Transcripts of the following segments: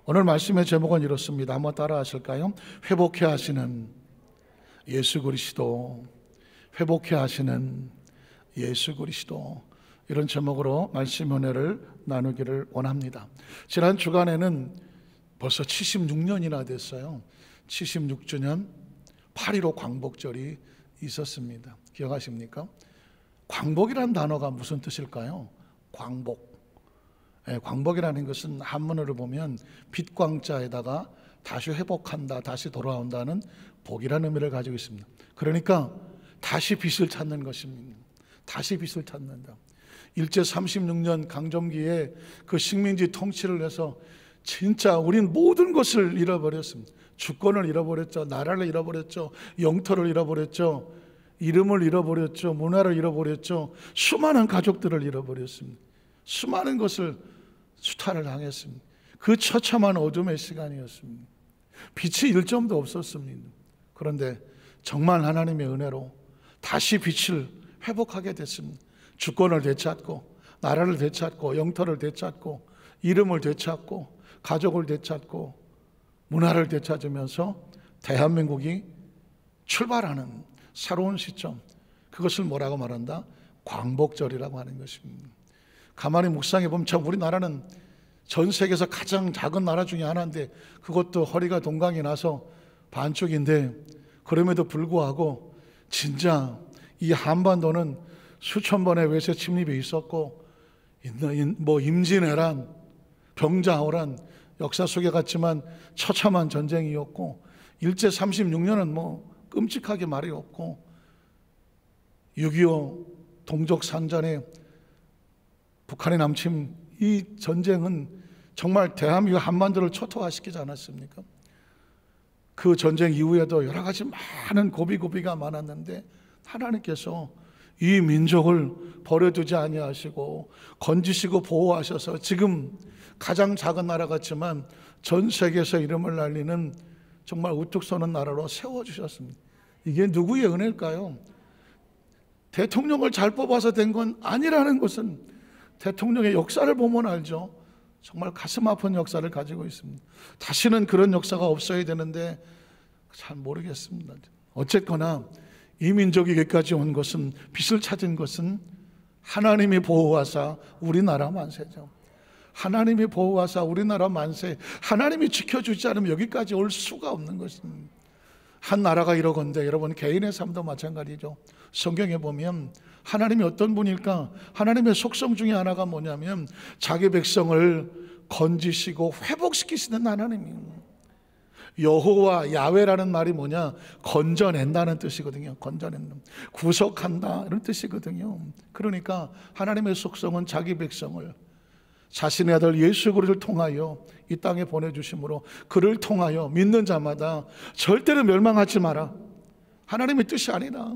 오늘 말씀의 제목은 이렇습니다. 한번 따라 하실까요? 회복해 하시는 예수 그리스도, 회복해 하시는 예수 그리스도, 이런 제목으로 말씀 은혜를 나누기를 원합니다. 지난 주간에는 벌써 76년이나 됐어요. 76주년 8.15 광복절이 있었습니다. 기억하십니까? 광복이라는 단어가 무슨 뜻일까요? 광복. 광복이라는 것은 한문으로 보면 빛광자에다가 다시 회복한다, 다시 돌아온다는 복이라는 의미를 가지고 있습니다. 그러니까 다시 빛을 찾는 것입니다. 다시 빛을 찾는다. 일제 36년 강점기에 그 식민지 통치를 해서 진짜 우린 모든 것을 잃어버렸습니다. 주권을 잃어버렸죠. 나라를 잃어버렸죠. 영토를 잃어버렸죠. 이름을 잃어버렸죠. 문화를 잃어버렸죠. 수많은 가족들을 잃어버렸습니다. 수많은 것을 수탈을 당했습니다. 그 처참한 어둠의 시간이었습니다. 빛이 1점도 없었습니다. 그런데 정말 하나님의 은혜로 다시 빛을 회복하게 됐습니다. 주권을 되찾고, 나라를 되찾고, 영토를 되찾고, 이름을 되찾고, 가족을 되찾고, 문화를 되찾으면서 대한민국이 출발하는 새로운 시점, 그것을 뭐라고 말한다? 광복절이라고 하는 것입니다. 가만히 묵상해 보면 참 우리나라는 전 세계에서 가장 작은 나라 중에 하나인데, 그것도 허리가 동강이 나서 반쪽인데, 그럼에도 불구하고 진짜 이 한반도는 수천 번의 외세 침입이 있었고, 뭐 임진왜란, 병자호란, 역사 속에 갔지만 처참한 전쟁이었고, 일제 36년은 뭐 끔찍하게 말이 없고, 6.25 동족상잔에 북한의 남침, 이 전쟁은 정말 대한민국 한반도를 초토화시키지 않았습니까? 그 전쟁 이후에도 여러 가지 많은 고비가 많았는데, 하나님께서 이 민족을 버려두지 아니하시고 건지시고 보호하셔서 지금 가장 작은 나라 같지만 전 세계에서 이름을 날리는 정말 우뚝 서는 나라로 세워주셨습니다. 이게 누구의 은혜일까요? 대통령을 잘 뽑아서 된 건 아니라는 것은 대통령의 역사를 보면 알죠. 정말 가슴 아픈 역사를 가지고 있습니다. 다시는 그런 역사가 없어야 되는데 잘 모르겠습니다. 어쨌거나 이 민족이 여기까지 온 것은, 빛을 찾은 것은 하나님이 보호하사 우리나라 만세죠. 하나님이 보호하사 우리나라 만세, 하나님이 지켜주지 않으면 여기까지 올 수가 없는 것입니다. 한 나라가 이러건대 여러분 개인의 삶도 마찬가지죠. 성경에 보면 하나님이 어떤 분일까? 하나님의 속성 중에 하나가 뭐냐면 자기 백성을 건지시고 회복시키시는 하나님입니다. 여호와 야훼라는 말이 뭐냐? 건져낸다는 뜻이거든요. 건져낸다, 구속한다, 이런 뜻이거든요. 그러니까 하나님의 속성은 자기 백성을 자신의 아들 예수 그리스도를 통하여 이 땅에 보내주심으로 그를 통하여 믿는 자마다 절대로 멸망하지 마라, 하나님의 뜻이 아니라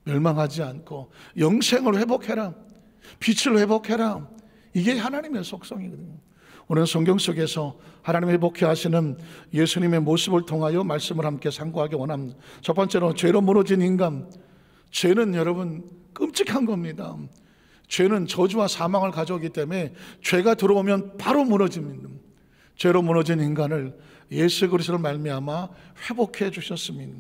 멸망하지 않고 영생을 회복해라, 빛을 회복해라, 이게 하나님의 속성이거든요. 오늘 성경 속에서 하나님 회복해 하시는 예수님의 모습을 통하여 말씀을 함께 상고하기 원합니다. 첫 번째로 죄로 무너진 인간. 죄는 여러분 끔찍한 겁니다. 죄는 저주와 사망을 가져오기 때문에 죄가 들어오면 바로 무너집니다. 죄로 무너진 인간을 예수 그리스도를 말미암아 회복해 주셨습니다.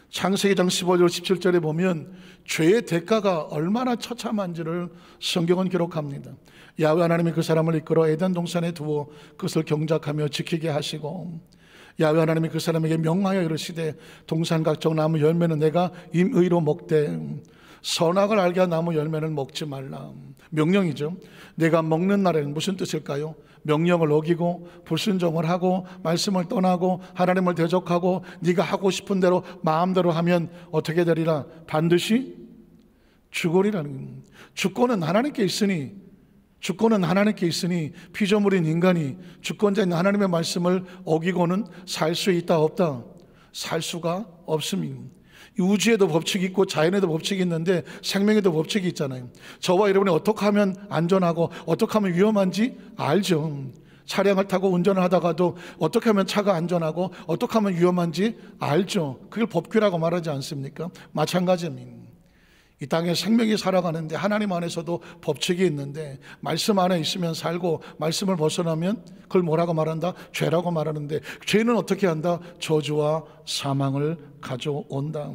창세기장 15절 17절에 보면 죄의 대가가 얼마나 처참한지를 성경은 기록합니다. 야훼 하나님이 그 사람을 이끌어 에덴 동산에 두어 그것을 경작하며 지키게 하시고, 야훼 하나님이 그 사람에게 명하여 이르시되 동산 각종 나무 열매는 내가 임의로 먹되 선악을 알게 한 나무 열매는 먹지 말라. 명령이죠. 내가 먹는 날에는 무슨 뜻일까요? 명령을 어기고 불순종을 하고 말씀을 떠나고 하나님을 대적하고 네가 하고 싶은 대로 마음대로 하면 어떻게 되리라? 반드시 죽으리라는. 주권은 하나님께 있으니, 주권은 하나님께 있으니 피조물인 인간이 주권자인 하나님의 말씀을 어기고는 살 수 있다 없다? 살 수가 없습니다. 우주에도 법칙이 있고 자연에도 법칙이 있는데 생명에도 법칙이 있잖아요. 저와 여러분이 어떻게 하면 안전하고 어떻게 하면 위험한지 알죠. 차량을 타고 운전을 하다가도 어떻게 하면 차가 안전하고 어떻게 하면 위험한지 알죠. 그걸 법규라고 말하지 않습니까? 마찬가지입니다. 이 땅에 생명이 살아가는데 하나님 안에서도 법칙이 있는데 말씀 안에 있으면 살고 말씀을 벗어나면 그걸 뭐라고 말한다? 죄라고 말하는데 죄는 어떻게 한다? 저주와 사망을 가져온다.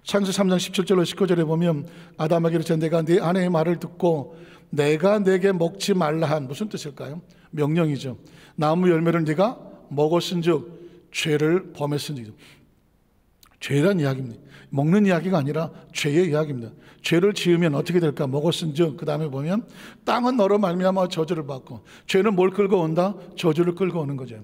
창세기 3장 17절로 19절에 보면 아담에게 이르되 내가 네 아내의 말을 듣고 내가 내게 먹지 말라 한 무슨 뜻일까요? 명령이죠. 나무 열매를 네가 먹었은즉 죄를 범했은즉. 죄란 이야기입니다. 먹는 이야기가 아니라 죄의 이야기입니다. 죄를 지으면 어떻게 될까? 먹었은즉 그 다음에 보면 땅은 너로 말미암아 저주를 받고 죄는 뭘 끌고 온다? 저주를 끌고 오는 거죠.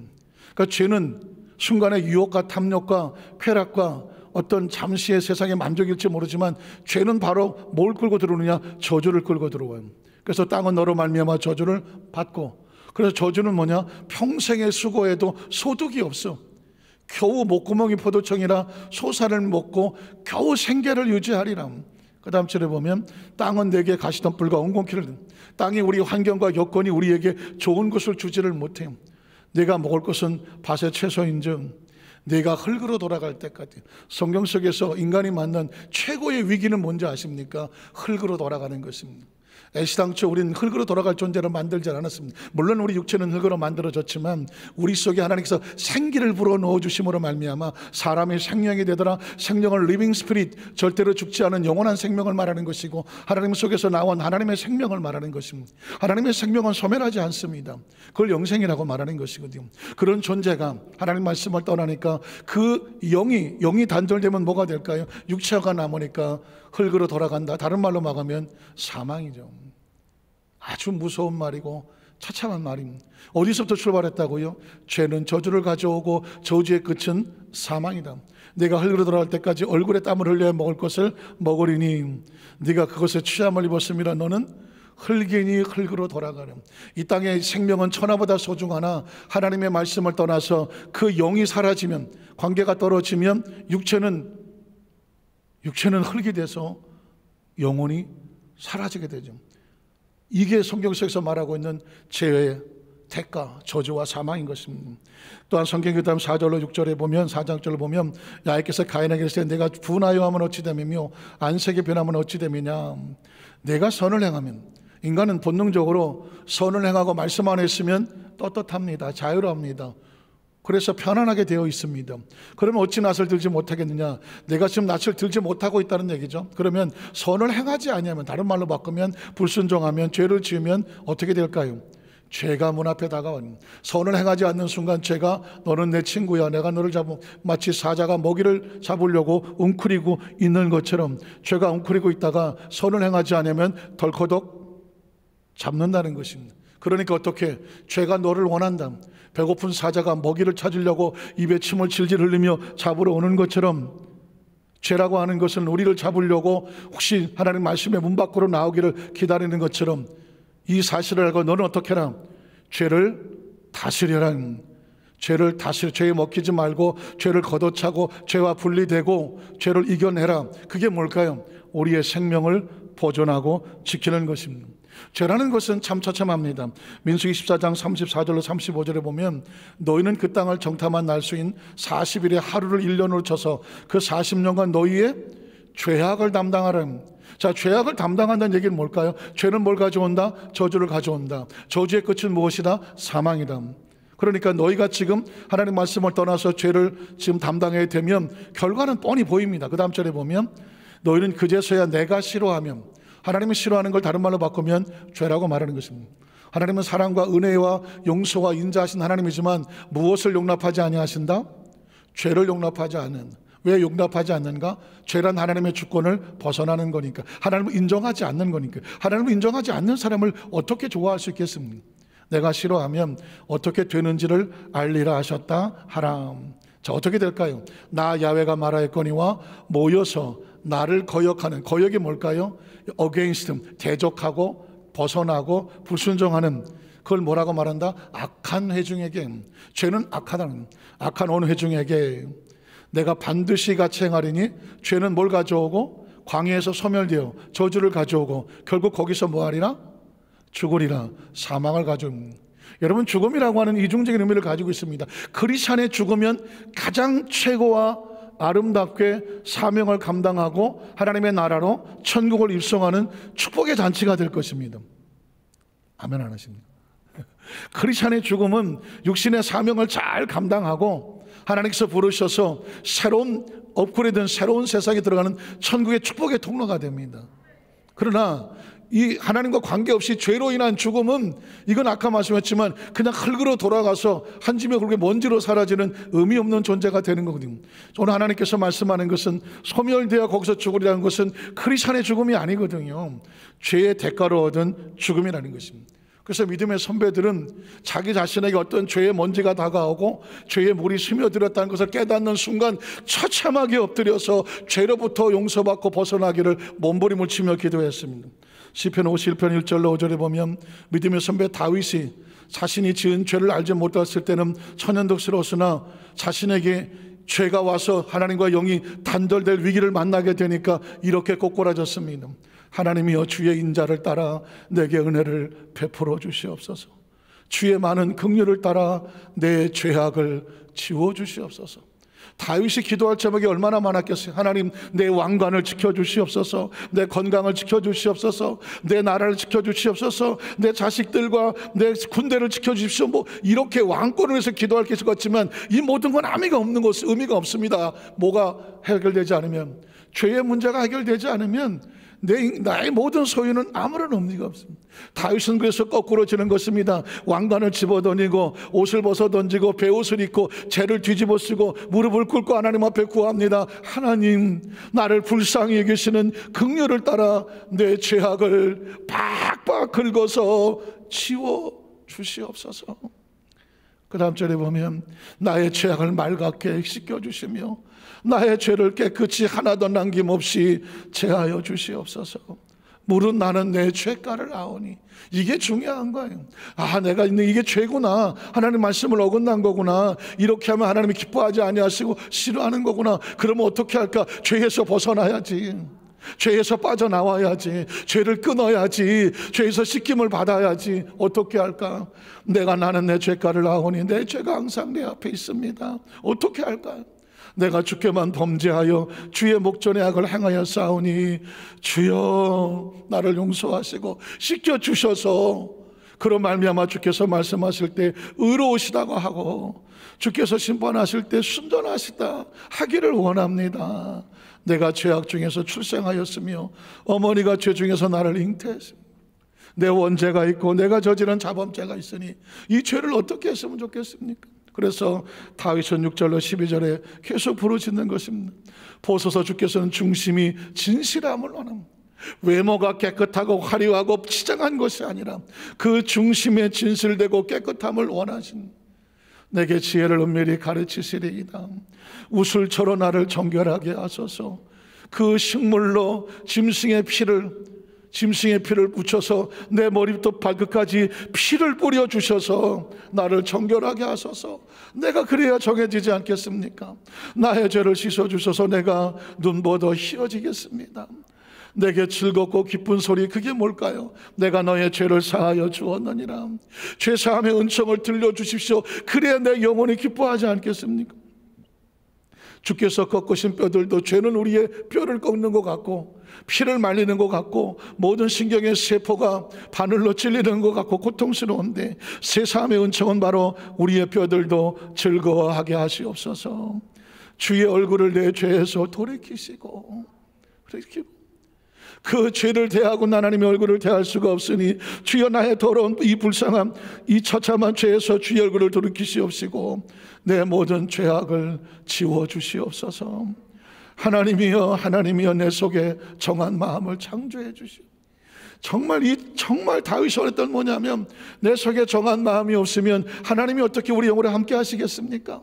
그러니까 죄는 순간의 유혹과 탐욕과 쾌락과 어떤 잠시의 세상의 만족일지 모르지만 죄는 바로 뭘 끌고 들어오느냐? 저주를 끌고 들어와요. 그래서 땅은 너로 말미암아 저주를 받고, 그래서 저주는 뭐냐? 평생의 수고에도 소득이 없어. 겨우 목구멍이 포도청이라 소사를 먹고 겨우 생계를 유지하리라. 그 다음 절에 보면 땅은 내게 가시덤불과 엉겅퀴를, 땅이 우리 환경과 여건이 우리에게 좋은 것을 주지를 못해요. 내가 먹을 것은 밭의 채소인즉 내가 흙으로 돌아갈 때까지. 성경 속에서 인간이 만난 최고의 위기는 뭔지 아십니까? 흙으로 돌아가는 것입니다. 애시당초 우리는 흙으로 돌아갈 존재로 만들지 않았습니다. 물론 우리 육체는 흙으로 만들어졌지만 우리 속에 하나님께서 생기를 불어넣어 주심으로 말미암아 사람의 생명이 되더라. 생명을 리빙 스피릿, 절대로 죽지 않은 영원한 생명을 말하는 것이고 하나님 속에서 나온 하나님의 생명을 말하는 것입니다. 하나님의 생명은 소멸하지 않습니다. 그걸 영생이라고 말하는 것이거든요. 그런 존재가 하나님 말씀을 떠나니까 그 영이 단절되면 뭐가 될까요? 육체가 남으니까 흙으로 돌아간다. 다른 말로 말하면 사망이죠. 아주 무서운 말이고 처참한 말입니다. 어디서부터 출발했다고요? 죄는 저주를 가져오고 저주의 끝은 사망이다. 내가 흙으로 돌아갈 때까지 얼굴에 땀을 흘려야 먹을 것을 먹으리니 네가 그것에 취함을 입었음이라. 너는 흙이니 흙으로 돌아가라. 이 땅의 생명은 천하보다 소중하나 하나님의 말씀을 떠나서 그 영이 사라지면, 관계가 떨어지면 육체는 흙이 돼서 영혼이 사라지게 되죠. 이게 성경 속에서 말하고 있는 죄의 대가, 저주와 사망인 것입니다. 또한 성경 그 다음 4절로 6절에 보면, 4장절을 보면 야훼께서 가인에게 이르시되 내가 분하여 하면 어찌 됨이며 안색이 변하면 어찌 됨이냐. 내가 선을 행하면, 인간은 본능적으로 선을 행하고 말씀 안에 있으면 떳떳합니다. 자유로웁니다. 그래서 편안하게 되어 있습니다. 그러면 어찌 낯을 들지 못하겠느냐? 내가 지금 낯을 들지 못하고 있다는 얘기죠. 그러면 선을 행하지 아니하면, 다른 말로 바꾸면 불순종하면, 죄를 지으면 어떻게 될까요? 죄가 문 앞에 다가온, 선을 행하지 않는 순간 죄가 너는 내 친구야, 내가 너를 잡고, 마치 사자가 먹이를 잡으려고 웅크리고 있는 것처럼 죄가 웅크리고 있다가 선을 행하지 않으면 덜커덕 잡는다는 것입니다. 그러니까 어떻게? 죄가 너를 원한다. 배고픈 사자가 먹이를 찾으려고 입에 침을 질질 흘리며 잡으러 오는 것처럼 죄라고 하는 것은 우리를 잡으려고 혹시 하나님 말씀의 문 밖으로 나오기를 기다리는 것처럼 이 사실을 알고 너는 어떻게 해라? 죄를 다스려라. 죄를 다스려, 죄에 먹히지 말고 죄를 걷어차고 죄와 분리되고 죄를 이겨내라. 그게 뭘까요? 우리의 생명을 보존하고 지키는 것입니다. 죄라는 것은 참 처참합니다. 민수기 14장 34절로 35절에 보면 너희는 그 땅을 정탐한 날수인 40일의 하루를 1년으로 쳐서 그 40년간 너희의 죄악을 담당하라. 자, 죄악을 담당한다는 얘기는 뭘까요? 죄는 뭘 가져온다? 저주를 가져온다. 저주의 끝은 무엇이다? 사망이다. 그러니까 너희가 지금 하나님 말씀을 떠나서 죄를 지금 담당해야 되면 결과는 뻔히 보입니다. 그 다음 절에 보면 너희는 그제서야 내가 싫어하면, 하나님이 싫어하는 걸 다른 말로 바꾸면 죄라고 말하는 것입니다. 하나님은 사랑과 은혜와 용서와 인자하신 하나님이지만 무엇을 용납하지 아니하신다? 죄를 용납하지 않는. 왜 용납하지 않는가? 죄란 하나님의 주권을 벗어나는 거니까, 하나님을 인정하지 않는 거니까. 하나님을 인정하지 않는 사람을 어떻게 좋아할 수 있겠습니까? 내가 싫어하면 어떻게 되는지를 알리라 하셨다 하라. 자, 어떻게 될까요? 나 야훼가 말하였거니와 모여서 나를 거역하는, 거역이 뭘까요? against, 대적하고 벗어나고 불순종하는, 그걸 뭐라고 말한다? 악한 회중에게. 죄는 악하다는, 악한 온 회중에게 내가 반드시 같이 행하리니, 죄는 뭘 가져오고? 광야에서 소멸되어 저주를 가져오고 결국 거기서 뭐하리라? 죽으리라. 사망을 가져옵니다. 여러분, 죽음이라고 하는 이중적인 의미를 가지고 있습니다. 크리스찬의 죽으면 가장 최고와 아름답게 사명을 감당하고 하나님의 나라로 천국을 입성하는 축복의 잔치가 될 것입니다. 아멘 안 하십니까? 크리스찬의 죽음은 육신의 사명을 잘 감당하고 하나님께서 부르셔서 새로운 업그레이드된 새로운 세상에 들어가는 천국의 축복의 통로가 됩니다. 그러나 이 하나님과 관계없이 죄로 인한 죽음은, 이건 아까 말씀했지만 그냥 흙으로 돌아가서 한 집에 흙에 먼지로 사라지는 의미 없는 존재가 되는 거거든요. 오늘 하나님께서 말씀하는 것은 소멸되어 거기서 죽으리라는 것은 크리스찬의 죽음이 아니거든요. 죄의 대가로 얻은 죽음이라는 것입니다. 그래서 믿음의 선배들은 자기 자신에게 어떤 죄의 먼지가 다가오고 죄의 물이 스며들었다는 것을 깨닫는 순간 처참하게 엎드려서 죄로부터 용서받고 벗어나기를 몸부림을 치며 기도했습니다. 시편 51편 1절로 5절에 보면 믿음의 선배 다윗이 자신이 지은 죄를 알지 못했을 때는 천연덕스러웠으나 자신에게 죄가 와서 하나님과 영이 단절될 위기를 만나게 되니까 이렇게 꼬꾸라졌습니다. 하나님이여, 주의 인자를 따라 내게 은혜를 베풀어 주시옵소서. 주의 많은 긍휼을 따라 내 죄악을 지워 주시옵소서. 다윗이 기도할 제목이 얼마나 많았겠어요. 하나님, 내 왕관을 지켜주시옵소서, 내 건강을 지켜주시옵소서, 내 나라를 지켜주시옵소서, 내 자식들과 내 군대를 지켜주십시오. 이렇게 왕권을 위해서 기도할 게 있을 것 같지만 이 모든 건 의미가 없습니다. 뭐가 해결되지 않으면, 죄의 문제가 해결되지 않으면 나의 모든 소유는 아무런 의미가 없습니다. 다윗은 그래서 거꾸로 지는 것입니다. 왕관을 집어던지고 옷을 벗어던지고 베옷을 입고 죄를 뒤집어 쓰고 무릎을 꿇고 하나님 앞에 구합니다. 하나님, 나를 불쌍히 여기시는 긍휼을 따라 내 죄악을 팍팍 긁어서 지워 주시옵소서. 그 다음 절에 보면 나의 죄악을 맑게 씻겨주시며 나의 죄를 깨끗이 하나도 남김없이 제하여 주시옵소서. 무릇 나는 내 죄가를 아오니. 이게 중요한 거예요. 내가 이게 죄구나, 하나님 말씀을 어긋난 거구나, 이렇게 하면 하나님이 기뻐하지 아니하시고 싫어하는 거구나. 그러면 어떻게 할까? 죄에서 벗어나야지, 죄에서 빠져나와야지, 죄를 끊어야지, 죄에서 씻김을 받아야지. 어떻게 할까? 나는 내 죄가를 아오니 내 죄가 항상 내 앞에 있습니다. 어떻게 할까요? 내가 주께만 범죄하여 주의 목전의 악을 행하여 싸우니 주여 나를 용서하시고 씻겨주셔서, 그런 말미암아 주께서 말씀하실 때 의로우시다고 하고 주께서 심판하실 때 순전하시다 하기를 원합니다. 내가 죄악 중에서 출생하였으며 어머니가 죄 중에서 나를 잉태했습니다. 내 원죄가 있고 내가 저지른 자범죄가 있으니 이 죄를 어떻게 했으면 좋겠습니까? 그래서 다윗은 6절로 12절에 계속 부르짖는 것입니다. 보소서, 주께서는 중심이 진실함을 원합니다. 외모가 깨끗하고 화려하고 치장한 것이 아니라 그 중심에 진실되고 깨끗함을 원하신, 내게 지혜를 은밀히 가르치시리이다. 우슬처럼 나를 정결하게 하소서. 그 식물로 짐승의 피를 묻혀서 내 머리부터 발끝까지 피를 뿌려 주셔서 나를 정결하게 하소서. 내가 그래야 정해지지 않겠습니까? 나의 죄를 씻어 주셔서 내가 눈보다 희어지겠습니다. 내게 즐겁고 기쁜 소리, 그게 뭘까요? 내가 너의 죄를 사하여 주었느니라. 죄 사함의 은총을 들려주십시오. 그래야 내 영혼이 기뻐하지 않겠습니까? 주께서 꺾으신 뼈들도, 죄는 우리의 뼈를 꺾는 것 같고 피를 말리는 것 같고 모든 신경의 세포가 바늘로 찔리는 것 같고 고통스러운데, 세상의 은총은 바로 우리의 뼈들도 즐거워하게 하시옵소서. 주의 얼굴을 내 죄에서 돌이키시고, 그 죄를 대하고 하나님의 얼굴을 대할 수가 없으니 주여 나의 더러운 이 불쌍함, 이 처참한 죄에서 주의 얼굴을 돌이키시옵시고 내 모든 죄악을 지워주시옵소서. 하나님이여 내 속에 정한 마음을 창조해 주시오. 정말 다윗이 원했던 뭐냐면, 내 속에 정한 마음이 없으면 하나님이 어떻게 우리 영혼에 함께 하시겠습니까?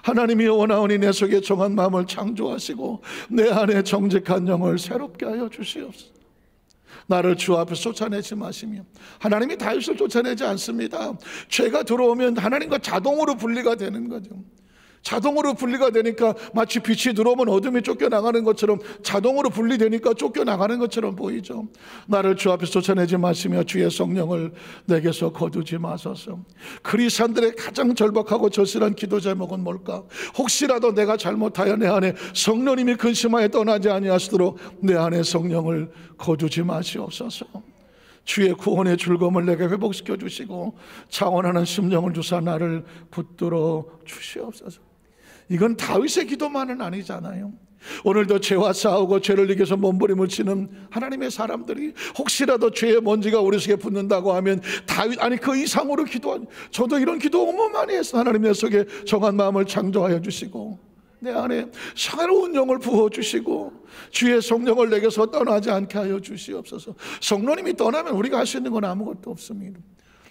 하나님이 원하오니 내 속에 정한 마음을 창조하시고 내 안에 정직한 영을 새롭게 하여 주시옵소서. 나를 주 앞에 쫓아내지 마시며, 하나님이 다윗을 쫓아내지 않습니다. 죄가 들어오면 하나님과 자동으로 분리가 되는 거죠. 자동으로 분리가 되니까 마치 빛이 들어오면 어둠이 쫓겨나가는 것처럼 자동으로 분리되니까 쫓겨나가는 것처럼 보이죠. 나를 주 앞에서 쫓아내지 마시며 주의 성령을 내게서 거두지 마소서. 그리스도인들의 가장 절박하고 절실한 기도 제목은 뭘까? 혹시라도 내가 잘못하여 내 안에 성령님이 근심하여 떠나지 아니하시도록 내 안에 성령을 거두지 마시옵소서. 주의 구원의 즐거움을 내게 회복시켜 주시고 차원하는 심령을 주사 나를 붙들어 주시옵소서. 이건 다윗의 기도만은 아니잖아요. 오늘도 죄와 싸우고 죄를 이겨서 몸부림을 치는 하나님의 사람들이 혹시라도 죄의 먼지가 우리 속에 붙는다고 하면 다윗 아니 그 이상으로 기도한, 저도 이런 기도 너무 많이 해서 하나님 내 속에 정한 마음을 창조하여 주시고 내 안에 새로운 영을 부어주시고 주의 성령을 내게서 떠나지 않게 하여 주시옵소서. 성령님이 떠나면 우리가 할 수 있는 건 아무것도 없습니다.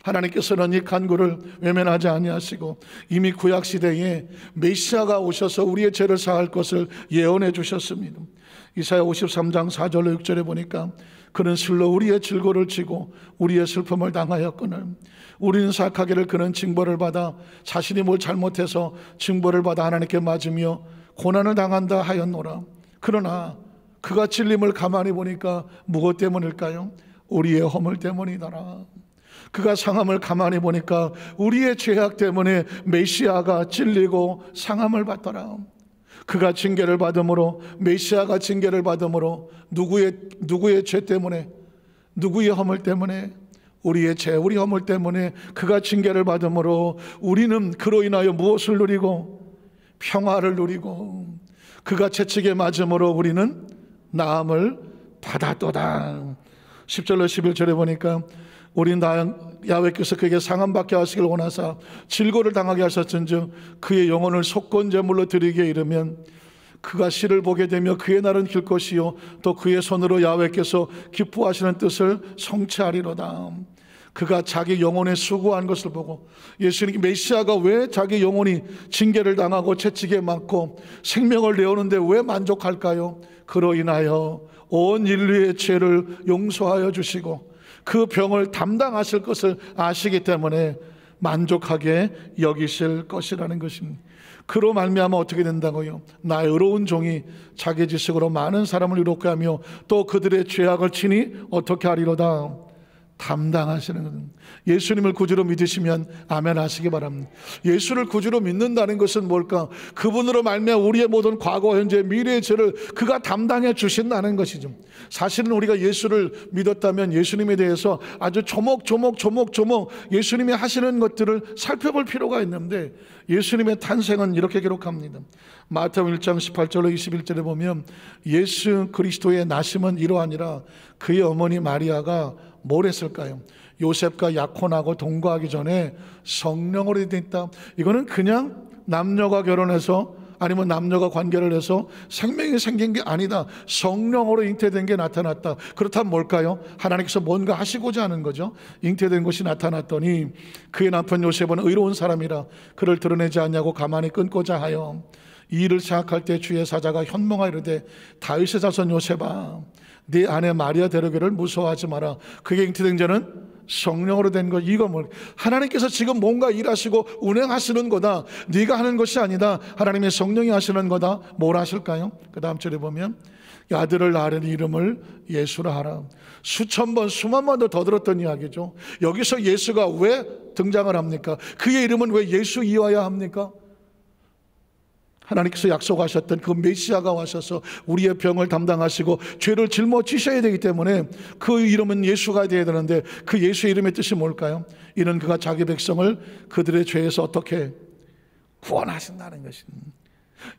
하나님께서는 이 간구를 외면하지 아니하시고 이미 구약시대에 메시아가 오셔서 우리의 죄를 사할 것을 예언해 주셨습니다. 이사야 53장 4절로 6절에 보니까 그는 실로 우리의 질고를 지고 우리의 슬픔을 당하였거늘 우리는 사악하기를 그는 징벌을 받아 자신이 뭘 잘못해서 징벌을 받아 하나님께 맞으며 고난을 당한다 하였노라. 그러나 그가 찔림을 가만히 보니까 무엇 때문일까요? 우리의 허물 때문이더라. 그가 상함을 가만히 보니까 우리의 죄악 때문에 메시아가 찔리고 상함을 받더라. 그가 징계를 받음으로, 메시아가 징계를 받음으로 누구의 죄 때문에, 누구의 허물 때문에, 우리의 죄, 우리 허물 때문에 그가 징계를 받음으로 우리는 그로 인하여 무엇을 누리고? 평화를 누리고, 그가 채찍에 맞음으로 우리는 나음을 받았도다. 10절로 11절에 보니까 우린 야훼께서 그에게 상함받게 하시길 원하사 질고를 당하게 하셨은즉 그의 영혼을 속건제물로 드리게 이르면 그가 시를 보게 되며 그의 날은 길 것이요 또 그의 손으로 야훼께서 기뻐하시는 뜻을 성취하리로다. 그가 자기 영혼에 수고한 것을 보고, 예수님 메시아가 왜 자기 영혼이 징계를 당하고 채찍에 맞고 생명을 내오는데 왜 만족할까요? 그로 인하여 온 인류의 죄를 용서하여 주시고 그 병을 담당하실 것을 아시기 때문에 만족하게 여기실 것이라는 것입니다. 그로 말미암아 어떻게 된다고요? 나의 의로운 종이 자기 지식으로 많은 사람을 이롭게 하며 또 그들의 죄악을 친히 어떻게 하리로다? 담당하시는 것은, 예수님을 구주로 믿으시면 아멘 하시기 바랍니다. 예수를 구주로 믿는다는 것은 뭘까? 그분으로 말미암아 우리의 모든 과거, 현재, 미래의 죄를 그가 담당해 주신다는 것이죠. 사실은 우리가 예수를 믿었다면 예수님에 대해서 아주 조목조목 예수님이 하시는 것들을 살펴볼 필요가 있는데, 예수님의 탄생은 이렇게 기록합니다. 마태복음 1장 18절로 21절에 보면 예수 그리스도의 나심은 이러하니라. 그의 어머니 마리아가 뭘 했을까요? 요셉과 약혼하고 동거하기 전에 성령으로 됐다. 이거는 그냥 남녀가 결혼해서 아니면 남녀가 관계를 해서 생명이 생긴 게 아니다. 성령으로 잉태된 게 나타났다. 그렇다면 뭘까요? 하나님께서 뭔가 하시고자 하는 거죠. 잉태된 것이 나타났더니 그의 남편 요셉은 의로운 사람이라 그를 드러내지 않냐고 가만히 끊고자 하여 이 일을 생각할 때 주의 사자가 현몽하여 이르되 다윗의 자손 요셉아 네 아내 마리아 데려기를 무서워하지 마라. 그게 잉태된 자는 성령으로 된 것. 이거 뭘? 하나님께서 지금 뭔가 일하시고 운행하시는 거다. 네가 하는 것이 아니다. 하나님의 성령이 하시는 거다. 뭘 하실까요? 그 다음 절에 보면 아들을 낳으려니 이름을 예수라 하라. 수천 번 수만 번도 더 들었던 이야기죠. 여기서 예수가 왜 등장을 합니까? 그의 이름은 왜 예수이어야 합니까? 하나님께서 약속하셨던 그 메시아가 와셔서 우리의 병을 담당하시고 죄를 짊어지셔야 되기 때문에 그 이름은 예수가 되어야 되는데, 그 예수의 이름의 뜻이 뭘까요? 이는 그가 자기 백성을 그들의 죄에서 어떻게 구원하신다는 것입니다.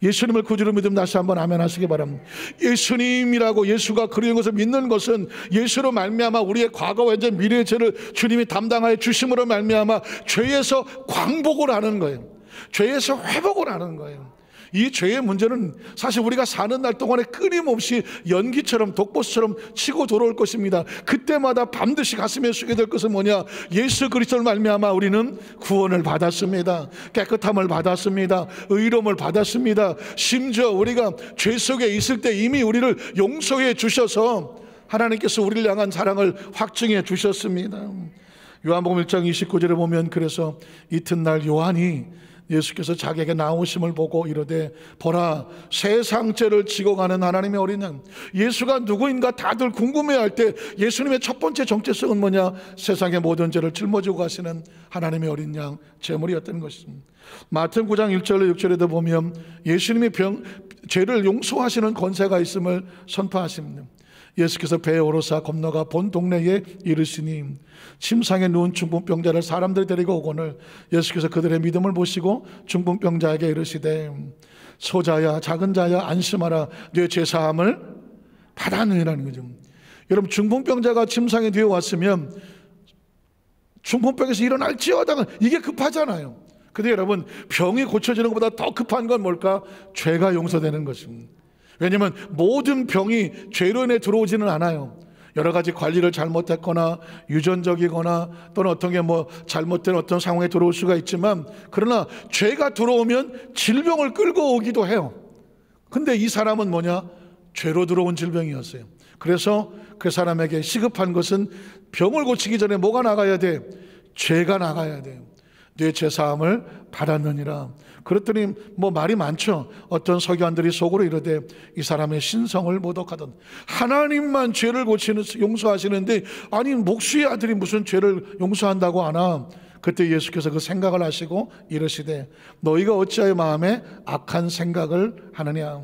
예수님을 구주로 믿으면 다시 한번 아멘 하시기 바랍니다. 예수님이라고, 예수가 그런 것을 믿는 것은 예수로 말미암아 우리의 과거와 현재 미래의 죄를 주님이 담당하여 주심으로 말미암아 죄에서 광복을 하는 거예요. 죄에서 회복을 하는 거예요. 이 죄의 문제는 사실 우리가 사는 날 동안에 끊임없이 연기처럼 독보스처럼 치고 돌아올 것입니다. 그때마다 반드시 가슴에 숙게 될 것은 뭐냐? 예수 그리스도를 말미암아 우리는 구원을 받았습니다. 깨끗함을 받았습니다. 의로움을 받았습니다. 심지어 우리가 죄 속에 있을 때 이미 우리를 용서해 주셔서 하나님께서 우리를 향한 사랑을 확증해 주셨습니다. 요한복음 1장 29절에 보면 그래서 이튿날 요한이 예수께서 자기에게 나오심을 보고 이르되 보라 세상 죄를 지고 가는 하나님의 어린 양. 예수가 누구인가 다들 궁금해할 때 예수님의 첫 번째 정체성은 뭐냐? 세상의 모든 죄를 짊어지고 가시는 하나님의 어린 양 제물이었던 것입니다. 마태복음 9장 1절로 6절에도 보면 예수님이 죄를 용서하시는 권세가 있음을 선포하십니다. 예수께서 배에 오르사 건너가 본 동네에 이르시니 침상에 누운 중풍병자를 사람들이 데리고 오거늘 예수께서 그들의 믿음을 보시고 중풍병자에게 이르시되 소자야 작은 자야 안심하라 네 죄사함을 받았느니라는 거죠. 여러분 중풍병자가 침상에 뒤에 왔으면 중풍병에서 일어날지어다가 이게 급하잖아요. 근데 여러분 병이 고쳐지는 것보다 더 급한 건 뭘까? 죄가 용서되는 것입니다. 왜냐하면 모든 병이 죄로 인해 들어오지는 않아요. 여러 가지 관리를 잘못했거나 유전적이거나 또는 어떤 게 잘못된 어떤 상황에 들어올 수가 있지만 그러나 죄가 들어오면 질병을 끌고 오기도 해요. 근데 이 사람은 뭐냐? 죄로 들어온 질병이었어요. 그래서 그 사람에게 시급한 것은 병을 고치기 전에 뭐가 나가야 돼? 죄가 나가야 돼요. 네 죄사함을 받았느니라. 그랬더니 말이 많죠. 어떤 서기관들이 속으로 이르되 이 사람의 신성을 모독하던 하나님만 죄를 고치는 용서하시는데 아니 목수의 아들이 무슨 죄를 용서한다고 하나. 그때 예수께서 그 생각을 하시고 이르시되 너희가 어찌하여 마음에 악한 생각을 하느냐.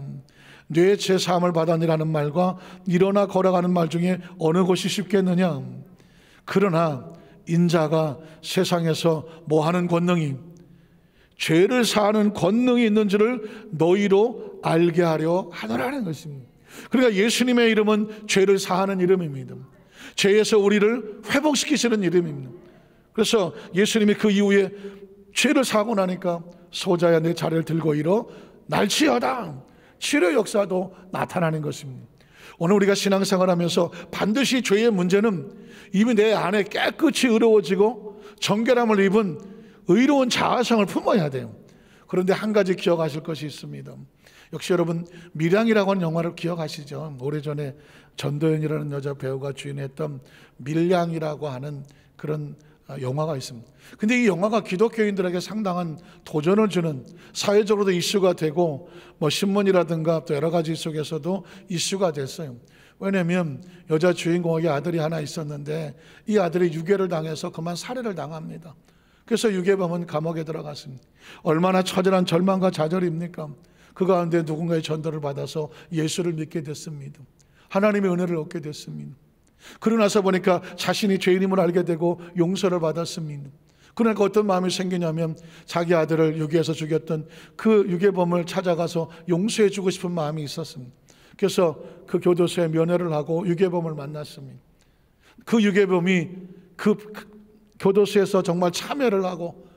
네 죄사함을 받았느라는 말과 일어나 걸어가는 말 중에 어느 것이 쉽겠느냐. 그러나 인자가 세상에서 뭐하는 권능이 죄를 사하는 권능이 있는 줄을 너희로 알게 하려 하노라는 것입니다. 그러니까 예수님의 이름은 죄를 사하는 이름입니다. 죄에서 우리를 회복시키시는 이름입니다. 그래서 예수님이 그 이후에 죄를 사하고 나니까 소자야 내 자리를 들고 일어 날치어다 치료 역사도 나타나는 것입니다. 오늘 우리가 신앙생활하면서 반드시 죄의 문제는 이미 내 안에 깨끗이 의로워지고 정결함을 입은 의로운 자아성을 품어야 돼요. 그런데 한 가지 기억하실 것이 있습니다. 역시 여러분 밀양이라고 하는 영화를 기억하시죠? 오래전에 전도연이라는 여자 배우가 주연했던 밀양이라고 하는 그런 영화가 있습니다. 근데 이 영화가 기독교인들에게 상당한 도전을 주는, 사회적으로도 이슈가 되고 신문이라든가 또 여러 가지 속에서도 이슈가 됐어요. 왜냐하면 여자 주인공에게 아들이 하나 있었는데 이 아들이 유괴를 당해서 그만 살해를 당합니다. 그래서 유괴범은 감옥에 들어갔습니다. 얼마나 처절한 절망과 좌절입니까? 그 가운데 누군가의 전도를 받아서 예수를 믿게 됐습니다. 하나님의 은혜를 얻게 됐습니다. 그러고 나서 보니까 자신이 죄인임을 알게 되고 용서를 받았습니다. 그러니까 어떤 마음이 생기냐면 자기 아들을 유괴해서 죽였던 그 유괴범을 찾아가서 용서해 주고 싶은 마음이 있었습니다. 그래서 그 교도소에 면회를 하고 유괴범을 만났습니다. 그 유괴범이 그 교도소에서 정말 참회를 하고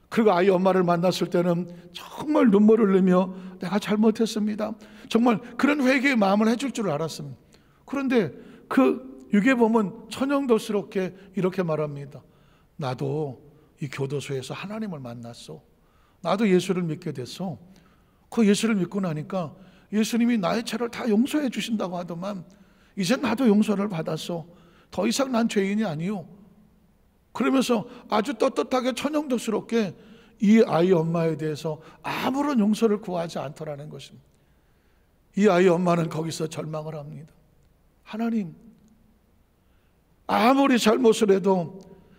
그리고 아이 엄마를 만났을 때는 정말 눈물을 흘리며 내가 잘못했습니다. 정말 그런 회개의 마음을 해줄 줄 알았습니다. 그런데 그 유괴범은 천연덕스럽게 이렇게 말합니다. 나도 이 교도소에서 하나님을 만났어. 나도 예수를 믿게 됐어. 그 예수를 믿고 나니까 예수님이 나의 죄를 다 용서해 주신다고 하더만 이제 나도 용서를 받았어. 더 이상 난 죄인이 아니요. 그러면서 아주 떳떳하게 천연덕스럽게 이 아이 엄마에 대해서 아무런 용서를 구하지 않더라는 것입니다. 이 아이 엄마는 거기서 절망을 합니다. 하나님, 아무리 잘못을 해도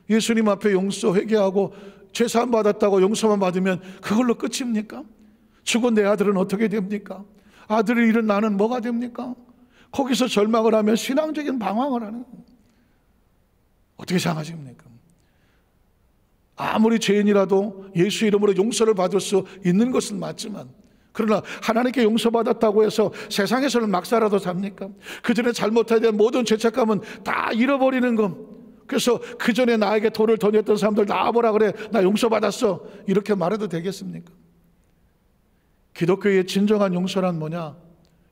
예수님 앞에 용서 회개하고 죄사함 받았다고 용서만 받으면 그걸로 끝입니까? 죽은 내 아들은 어떻게 됩니까? 아들을 잃은 나는 뭐가 됩니까? 거기서 절망을 하며 신앙적인 방황을 하는 거예요. 어떻게 생각하십니까? 아무리 죄인이라도 예수 이름으로 용서를 받을 수 있는 것은 맞지만 그러나 하나님께 용서받았다고 해서 세상에서는 막 살아도 삽니까? 그 전에 잘못해야 될 모든 죄책감은 다 잃어버리는 것. 그래서 그 전에 나에게 돌을 던졌던 사람들 나와보라 그래. 나 용서받았어. 이렇게 말해도 되겠습니까? 기독교의 진정한 용서란 뭐냐?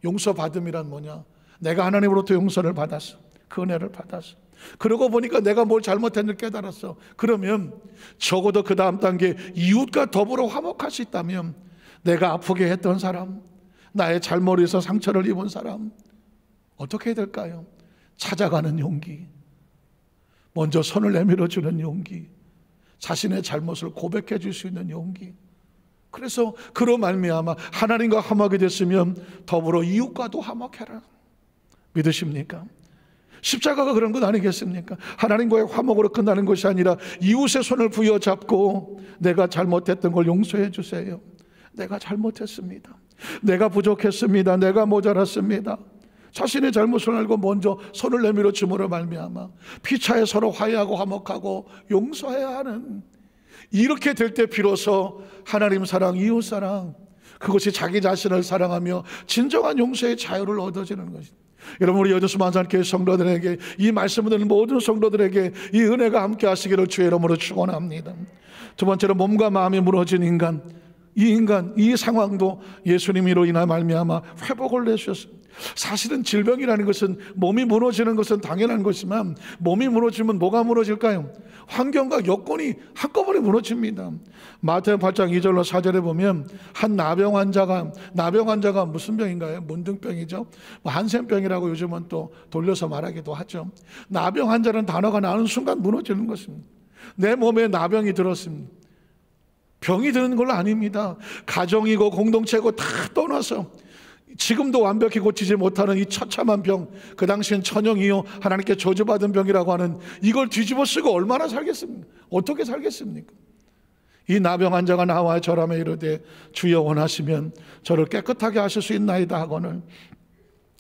용서받음이란 뭐냐? 내가 하나님으로부터 용서를 받았어. 그 은혜를 받았어. 그러고 보니까 내가 뭘 잘못했는지 깨달았어. 그러면 적어도 그 다음 단계 이웃과 더불어 화목할 수 있다면 내가 아프게 했던 사람, 나의 잘못에서 상처를 입은 사람 어떻게 해야 될까요? 찾아가는 용기, 먼저 손을 내밀어 주는 용기, 자신의 잘못을 고백해 줄 수 있는 용기, 그래서 그로 말미암아 하나님과 화목하게 됐으면 더불어 이웃과도 화목해라. 믿으십니까? 십자가가 그런 것 아니겠습니까? 하나님과의 화목으로 끝나는 것이 아니라 이웃의 손을 부여잡고 내가 잘못했던 걸 용서해 주세요. 내가 잘못했습니다. 내가 부족했습니다. 내가 모자랐습니다. 자신의 잘못을 알고 먼저 손을 내밀어 줌으로 말미암아 피차에 서로 화해하고 화목하고 용서해야 하는, 이렇게 될 때 비로소 하나님 사랑, 이웃 사랑, 그것이 자기 자신을 사랑하며 진정한 용서의 자유를 얻어지는 것입니다. 여러분, 우리 여주수 만산교회 성도들에게, 이 말씀을 듣는 모든 성도들에게 이 은혜가 함께 하시기를 주의 이름으로 축원합니다. 두 번째로, 몸과 마음이 무너진 인간, 이 상황도 예수님으로 인하 말미암아 회복을 내주셨습니다. 사실은 질병이라는 것은, 몸이 무너지는 것은 당연한 것이지만, 몸이 무너지면 뭐가 무너질까요? 환경과 여건이 한꺼번에 무너집니다. 마태복음 8장 2절로 4절에 보면 한 나병 환자가 무슨 병인가요? 문둥병이죠. 한센병이라고 요즘은 또 돌려서 말하기도 하죠. 나병 환자는 단어가 나오는 순간 무너지는 것입니다. 내 몸에 나병이 들었습니다. 병이 드는 건 아닙니다. 가정이고 공동체고 다 떠나서 지금도 완벽히 고치지 못하는 이 처참한 병, 그 당시엔 천형이요 하나님께 저주받은 병이라고 하는, 이걸 뒤집어 쓰고 얼마나 살겠습니까? 어떻게 살겠습니까? 이 나병 환자가 나와 절하며 이르되 주여 원하시면 저를 깨끗하게 하실 수 있나이다 하거늘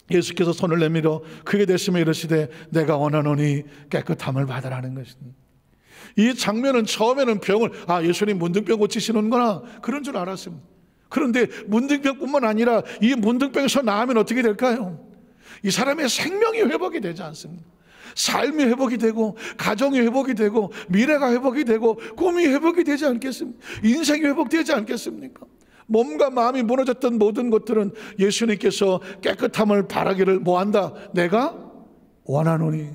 예수께서 손을 내밀어 그에게 대시며 이르시되 내가 원하노니 깨끗함을 받으라는 것입니다. 이 장면은 처음에는 병을, 예수님 문둥병 고치시는구나, 그런 줄 알았습니다. 그런데 문둥병뿐만 아니라 이 문둥병에서 나으면 어떻게 될까요? 이 사람의 생명이 회복이 되지 않습니다. 삶이 회복이 되고, 가정이 회복이 되고, 미래가 회복이 되고, 꿈이 회복이 되지 않겠습니까? 인생이 회복되지 않겠습니까? 몸과 마음이 무너졌던 모든 것들은 예수님께서 깨끗함을 바라기를 뭐한다? 내가 원하노니.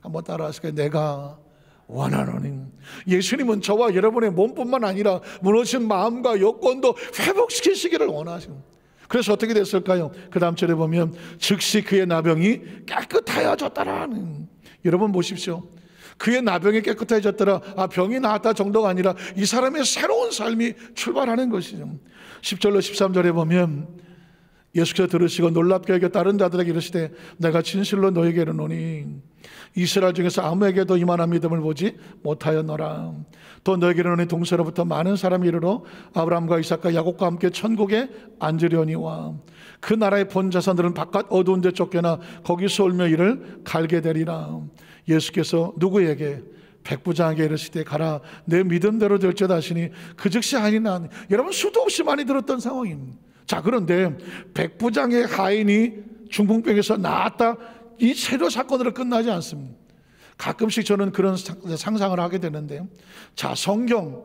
한번 따라하실까요? 내가 원하노니. 예수님은 저와 여러분의 몸뿐만 아니라 무너진 마음과 여건도 회복시키시기를 원하십니다. 그래서 어떻게 됐을까요? 그 다음 절에 보면 즉시 그의 나병이 깨끗하여졌다라는. 여러분 보십시오. 그의 나병이 깨끗해졌더라, 병이 나았다 정도가 아니라 이 사람의 새로운 삶이 출발하는 것이죠. 10절로 13절에 보면 예수께서 들으시고 놀랍게 여겨 다른 자들에게 이르시되 내가 진실로 너에게 이르노니 이스라엘 중에서 아무에게도 이만한 믿음을 보지 못하였노라. 또 너에게 이르노니 동서로부터 많은 사람이 이르러 아브라함과 이삭과 야곱과 함께 천국에 앉으려니와 그 나라의 본 자손들은 바깥 어두운 데 쫓겨나 거기서 울며 이를 갈게 되리라. 예수께서 누구에게? 백부장에게 이르시되 가라, 내 믿음대로 될지어다 하시니 그 즉시 하니라. 여러분, 수도 없이 많이 들었던 상황입니다. 자, 그런데 백부장의 하인이 중풍병에서 나았다, 이 체류 사건으로 끝나지 않습니다. 가끔씩 저는 그런 상상을 하게 되는데요. 자, 성경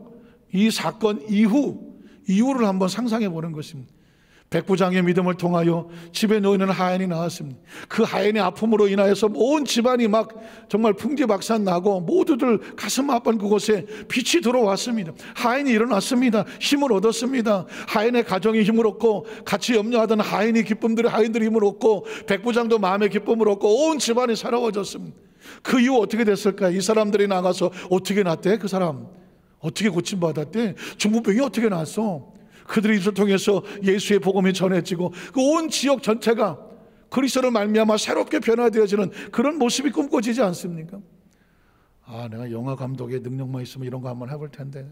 이 사건 이후를 한번 상상해 보는 것입니다. 백부장의 믿음을 통하여 집에 놓이는 하인이 나왔습니다. 그 하인의 아픔으로 인하여서 온 집안이 막 정말 풍지박산 나고 모두들 가슴 아픈 그곳에 빛이 들어왔습니다. 하인이 일어났습니다. 힘을 얻었습니다. 하인의 가정이 힘을 얻고 같이 염려하던 하인들이 힘을 얻고 백부장도 마음의 기쁨을 얻고 온 집안이 살아워졌습니다. 그 이후 어떻게 됐을까요? 이 사람들이 나가서 어떻게 났대? 그 사람 어떻게 고침받았대? 중풍병이 어떻게 났어? 그들의 입을 통해서 예수의 복음이 전해지고 그 온 지역 전체가 그리스도를 말미암아 새롭게 변화되어지는 그런 모습이 꿈꿔지지 않습니까? 내가 영화 감독의 능력만 있으면 이런 거 한번 해볼 텐데,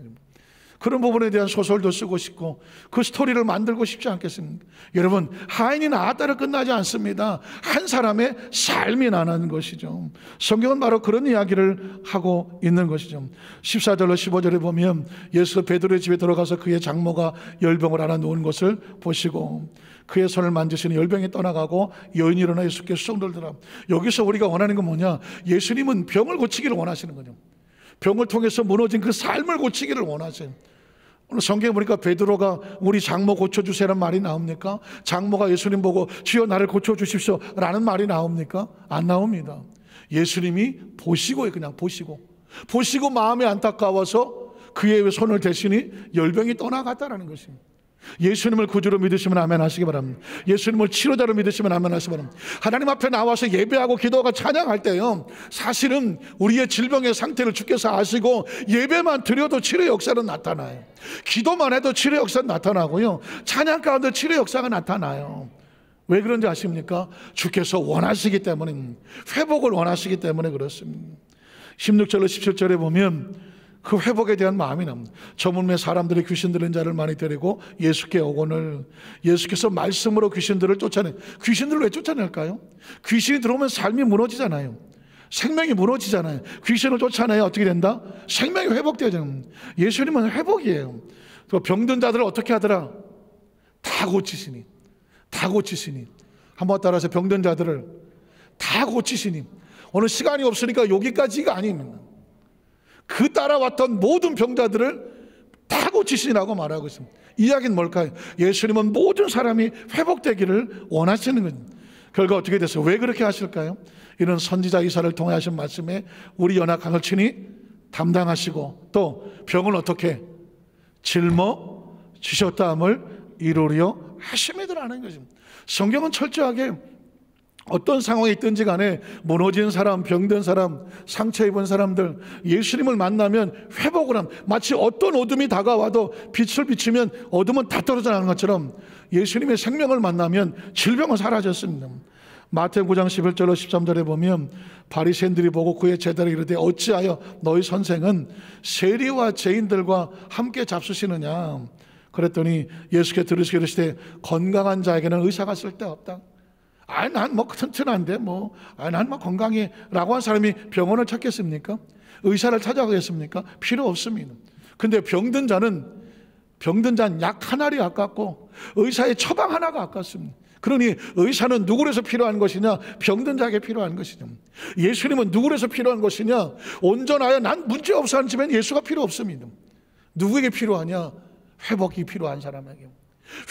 그런 부분에 대한 소설도 쓰고 싶고 그 스토리를 만들고 싶지 않겠습니까? 여러분, 하인이 나았다로 끝나지 않습니다. 한 사람의 삶이 나는 것이죠. 성경은 바로 그런 이야기를 하고 있는 것이죠. 14절로 15절에 보면 예수 베드로의 집에 들어가서 그의 장모가 열병을 앓아 누운 것을 보시고 그의 손을 만지시니 열병이 떠나가고 여인이 일어나 예수께 수종들더라. 여기서 우리가 원하는 건 뭐냐? 예수님은 병을 고치기를 원하시는 거죠. 병을 통해서 무너진 그 삶을 고치기를 원하세요. 오늘 성경에 보니까 베드로가 우리 장모 고쳐주세요라는 말이 나옵니까? 장모가 예수님 보고 주여 나를 고쳐주십시오 라는 말이 나옵니까? 안 나옵니다. 예수님이 보시고요. 그냥 보시고 마음이 안타까워서 그의 손을 대시니 열병이 떠나갔다라는 것입니다. 예수님을 구주로 믿으시면 아멘 하시기 바랍니다. 예수님을 치료자로 믿으시면 아멘 하시기 바랍니다. 하나님 앞에 나와서 예배하고 기도하고 찬양할 때요, 사실은 우리의 질병의 상태를 주께서 아시고 예배만 드려도 치료 역사는 나타나요. 기도만 해도 치료 역사는 나타나고요, 찬양 가운데 치료 역사가 나타나요. 왜 그런지 아십니까? 주께서 원하시기 때문에, 회복을 원하시기 때문에 그렇습니다. 16절로 17절에 보면 그 회복에 대한 마음이 납니다. 저물매 사람들이 귀신 들린 자를 많이 데리고 예수께 오거늘, 예수께서 말씀으로 귀신들을 쫓아내. 귀신들을 왜 쫓아낼까요? 귀신이 들어오면 삶이 무너지잖아요. 생명이 무너지잖아요. 귀신을 쫓아내야 어떻게 된다? 생명이 회복되잖아요. 예수님은 회복이에요. 또 병든 자들을 어떻게 하더라? 다 고치시니, 다 고치시니. 한번 따라서 병든 자들을 다 고치시니. 오늘 시간이 없으니까 여기까지가 아닙니다. 그 따라왔던 모든 병자들을 다 고치시라고 말하고 있습니다. 이야기는 뭘까요? 예수님은 모든 사람이 회복되기를 원하시는 겁니다. 결과 어떻게 됐어요? 왜 그렇게 하실까요? 이런 선지자 이사를 통해 하신 말씀에 우리 연약함을 친히 담당하시고, 또 병을 어떻게 짊어지셨다함을 이루려 하심이더라는 것입니다. 성경은 철저하게 어떤 상황에 있든지 간에 무너진 사람, 병든 사람, 상처 입은 사람들, 예수님을 만나면 회복을 함. 마치 어떤 어둠이 다가와도 빛을 비추면 어둠은 다 떨어져 나가는 것처럼 예수님의 생명을 만나면 질병은 사라졌습니다. 마태복음 9장 11절로 13절에 보면 바리새인들이 보고 그의 제자를 이르되 어찌하여 너희 선생은 세리와 죄인들과 함께 잡수시느냐. 그랬더니 예수께 들으시기를 이르시되 건강한 자에게는 의사가 쓸데없다. 난 뭐 튼튼한데 난 건강해 라고 한 사람이 병원을 찾겠습니까? 의사를 찾아가겠습니까? 필요 없습니다. 근데 병든 자는 약 한 알이 아깝고 의사의 처방 하나가 아깝습니다. 그러니 의사는 누구에서 필요한 것이냐? 병든 자에게 필요한 것이냐? 예수님은 누구에서 필요한 것이냐? 온전하여 난 문제없어 하는 집엔 예수가 필요 없습니다. 누구에게 필요하냐? 회복이 필요한 사람에게,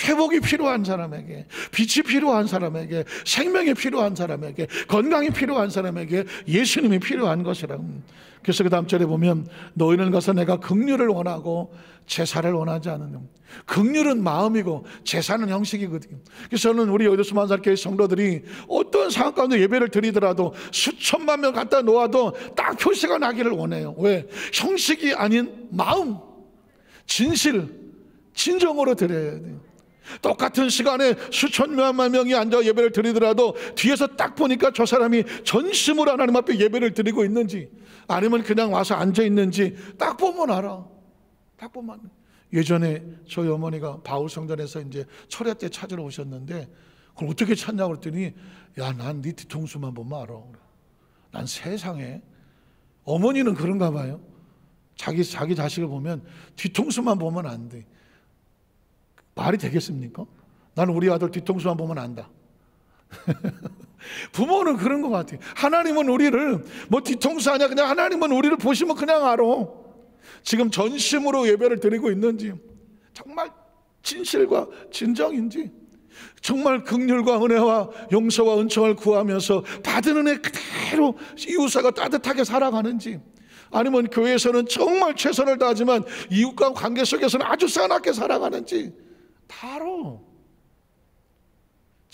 회복이 필요한 사람에게, 빛이 필요한 사람에게, 생명이 필요한 사람에게, 건강이 필요한 사람에게 예수님이 필요한 것이라. 그래서 그 다음 절에 보면 너희는 가서 내가 긍휼을 원하고 제사를 원하지 않느냐. 긍휼은 마음이고 제사는 형식이거든요. 그래서 저는 우리 여의도 수만사교회 성도들이 어떤 상황 가운데 예배를 드리더라도 수천만 명 갖다 놓아도 딱 표시가 나기를 원해요. 왜? 형식이 아닌 마음, 진실, 진정으로 드려야 돼요. 똑같은 시간에 수천만 명이 앉아 예배를 드리더라도 뒤에서 딱 보니까 저 사람이 전심으로 하나님 앞에 예배를 드리고 있는지 아니면 그냥 와서 앉아 있는지 딱 보면 알아. 딱 보면. 예전에 저희 어머니가 바울성전에서 이제 철야 때 찾으러 오셨는데 그걸 어떻게 찾냐고 그랬더니 야, 난 네 뒤통수만 보면 알아. 난 세상에, 어머니는 그런가 봐요. 자기 자식을 보면 뒤통수만 보면 안 돼. 말이 되겠습니까? 나는 우리 아들 뒤통수만 보면 안다. 부모는 그런 것 같아요. 하나님은 우리를 뒤통수 아니야. 그냥 하나님은 우리를 보시면 그냥 알아. 지금 전심으로 예배를 드리고 있는지, 정말 진실과 진정인지, 정말 긍휼과 은혜와 용서와 은총을 구하면서 받은 은혜 그대로 이웃사가 따뜻하게 살아가는지, 아니면 교회에서는 정말 최선을 다하지만 이웃과 관계 속에서는 아주 싸납게 살아가는지 다 알아.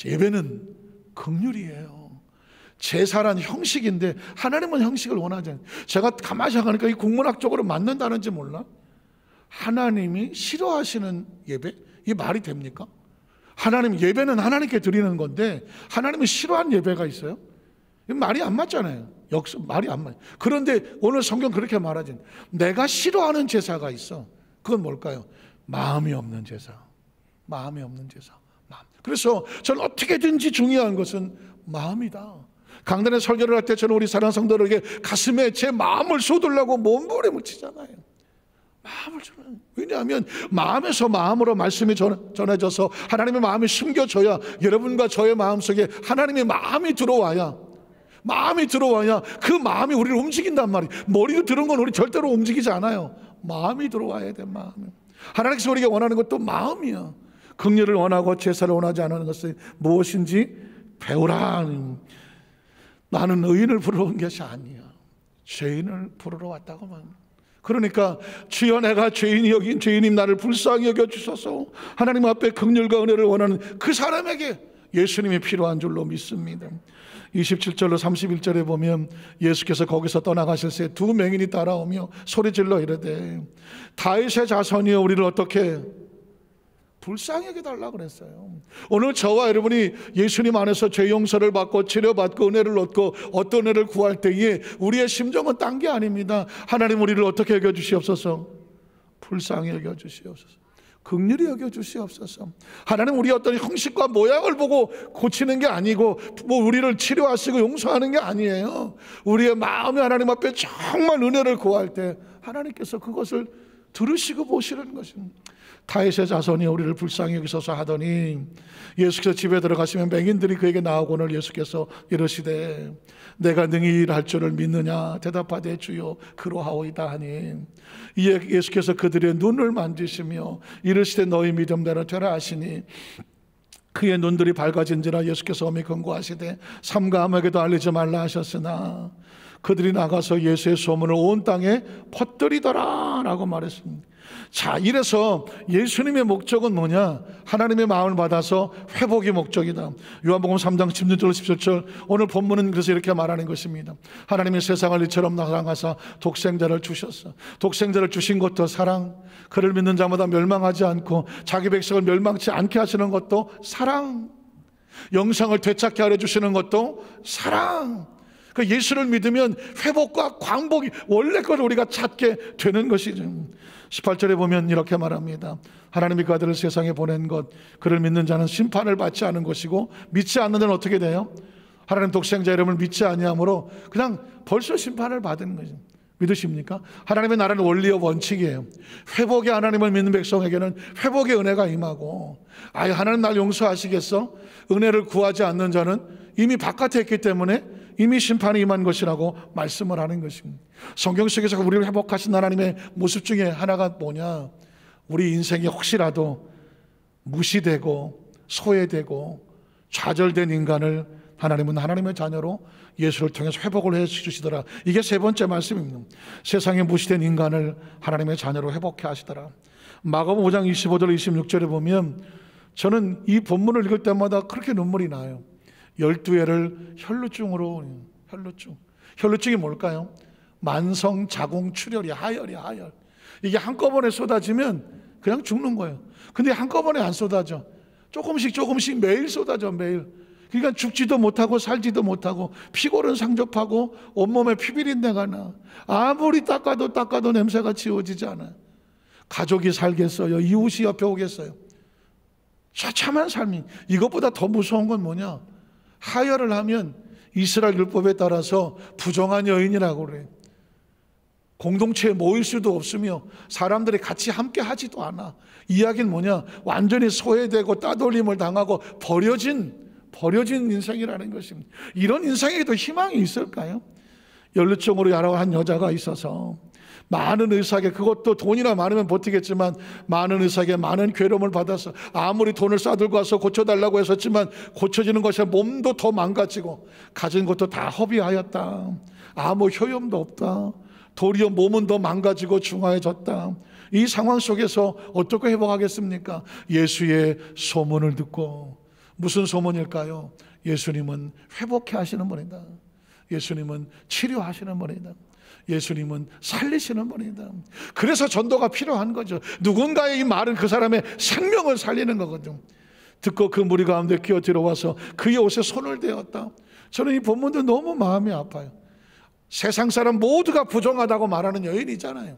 예배는 긍휼이에요. 제사란 형식인데 하나님은 형식을 원하지 않아요. 제가 가만히 생각하니까 이 국문학적으로 맞는다는지 몰라. 하나님이 싫어하시는 예배? 이게 말이 됩니까? 하나님, 예배는 하나님께 드리는 건데 하나님이 싫어하는 예배가 있어요? 말이 안 맞잖아요. 말이 안 맞아요. 그런데 오늘 성경 그렇게 말하지. 내가 싫어하는 제사가 있어. 그건 뭘까요? 마음이 없는 제사. 마음이 없는 제사. 마음. 그래서 저는 어떻게든지 중요한 것은 마음이다. 강단에 설교를 할 때 저는 우리 사랑하는 성도들에게 가슴에 제 마음을 쏟으려고 몸부림을 치잖아요. 마음을 주는. 왜냐하면 마음에서 마음으로 말씀이 전해져서 하나님의 마음이 숨겨져야, 여러분과 저의 마음속에 하나님의 마음이 들어와야 그 마음이 우리를 움직인단 말이에요. 머리로 들은 건 우리 절대로 움직이지 않아요. 마음이 들어와야 돼. 마음이. 하나님께서 우리가 원하는 것도 마음이야. 긍휼을 원하고 제사를 원하지 않는 것은 무엇인지 배우라. 나는 의인을 부르러 온 것이 아니야. 죄인을 부르러 왔다고 말합니다. 그러니까 주여 내가 죄인임 나를 불쌍히 여겨주소서. 하나님 앞에 긍휼과 은혜를 원하는 그 사람에게 예수님이 필요한 줄로 믿습니다. 27절로 31절에 보면 예수께서 거기서 떠나가실 새 두 맹인이 따라오며 소리질러 이르되 다윗의 자손이여 우리를 어떻게 불쌍히 여겨달라고 그랬어요. 오늘 저와 여러분이 예수님 안에서 죄 용서를 받고 치료받고 은혜를 얻고 어떤 은혜를 구할 때에 우리의 심정은 딴 게 아닙니다. 하나님 우리를 어떻게 여겨주시옵소서. 불쌍히 여겨주시옵소서. 긍휼히 여겨주시옵소서. 하나님 우리 어떤 형식과 모양을 보고 고치는 게 아니고 뭐 우리를 치료하시고 용서하는 게 아니에요. 우리의 마음이 하나님 앞에 정말 은혜를 구할 때 하나님께서 그것을 들으시고 보시는 것입니다. 다윗의 자손이 우리를 불쌍히 여기소서 하더니 예수께서 집에 들어가시면 맹인들이 그에게 나오고는 예수께서 이르시되 내가 능히 일할 줄을 믿느냐 대답하되 주여 그러하오이다 하니 이에 예수께서 그들의 눈을 만지시며 이르시되 너희 믿음대로 되라 하시니 그의 눈들이 밝아진지라 예수께서 엄히 권고하시되 삼가 아무에게도 알리지 말라 하셨으나 그들이 나가서 예수의 소문을 온 땅에 퍼뜨리더라 라고 말했습니다. 자, 이래서 예수님의 목적은 뭐냐? 하나님의 마음을 받아서 회복이 목적이다. 요한복음 3장 16절 17절 오늘 본문은 그래서 이렇게 말하는 것입니다. 하나님이 세상을 이처럼 사랑하사 독생자를 주셨어. 독생자를 주신 것도 사랑, 그를 믿는 자마다 멸망하지 않고 자기 백성을 멸망치 않게 하시는 것도 사랑, 영생을 되찾게 하려 주시는 것도 사랑. 그 예수를 믿으면 회복과 광복이 원래 걸 우리가 찾게 되는 것이죠. 18절에 보면 이렇게 말합니다. 하나님이 그 아들을 세상에 보낸 것 그를 믿는 자는 심판을 받지 않은 것이고 믿지 않는 자는 어떻게 돼요? 하나님 독생자 이름을 믿지 아니하므로 그냥 벌써 심판을 받은 거죠. 믿으십니까? 하나님의 나라는 원리와 원칙이에요. 회복의 하나님을 믿는 백성에게는 회복의 은혜가 임하고 아예 하나님 날 용서하시겠어? 은혜를 구하지 않는 자는 이미 바깥에 있기 때문에 이미 심판이 임한 것이라고 말씀을 하는 것입니다. 성경 속에서 우리를 회복하신 하나님의 모습 중에 하나가 뭐냐? 우리 인생이 혹시라도 무시되고 소외되고 좌절된 인간을 하나님은 하나님의 자녀로 예수를 통해서 회복을 해 주시더라. 이게 세 번째 말씀입니다. 세상에 무시된 인간을 하나님의 자녀로 회복해 하시더라. 마가복음 5장 25절 26절에 보면 저는 이 본문을 읽을 때마다 그렇게 눈물이 나요. 12회를 혈루증이 뭘까요? 만성 자궁 출혈이 하혈. 이게 한꺼번에 쏟아지면 그냥 죽는 거예요. 근데 한꺼번에 안 쏟아져. 조금씩 매일 쏟아져. 매일. 그러니까 죽지도 못하고 살지도 못하고 피골은 상접하고 온몸에 피비린내가 나. 아무리 닦아도 냄새가 지워지지 않아요. 가족이 살겠어요? 이웃이 옆에 오겠어요? 처참한 삶이. 이것보다 더 무서운 건 뭐냐? 하혈을 하면 이스라엘 율법에 따라서 부정한 여인이라고 그래요. 공동체에 모일 수도 없으며 사람들이 같이 함께 하지도 않아. 이야기는 뭐냐? 완전히 소외되고 따돌림을 당하고 버려진 인생이라는 것입니다. 이런 인생에도 희망이 있을까요? 연루증으로 야로한 여자가 있어서 많은 의사에게, 그것도 돈이나 많으면 버티겠지만 많은 의사에게 많은 괴로움을 받아서 아무리 돈을 싸들고 와서 고쳐달라고 했었지만 고쳐지는 것이 몸도 더 망가지고 가진 것도 다 허비하였다. 아무 효용도 없다. 도리어 몸은 더 망가지고 중화해졌다. 이 상황 속에서 어떻게 회복하겠습니까? 예수의 소문을 듣고. 무슨 소문일까요? 예수님은 회복해 하시는 분이다. 예수님은 치료하시는 분이다. 예수님은 살리시는 분이다. 그래서 전도가 필요한 거죠. 누군가의 이 말은 그 사람의 생명을 살리는 거거든요. 듣고 그 무리 가운데 끼어 들어와서 그의 옷에 손을 대었다. 저는 이 본문도 너무 마음이 아파요. 세상 사람 모두가 부정하다고 말하는 여인이잖아요.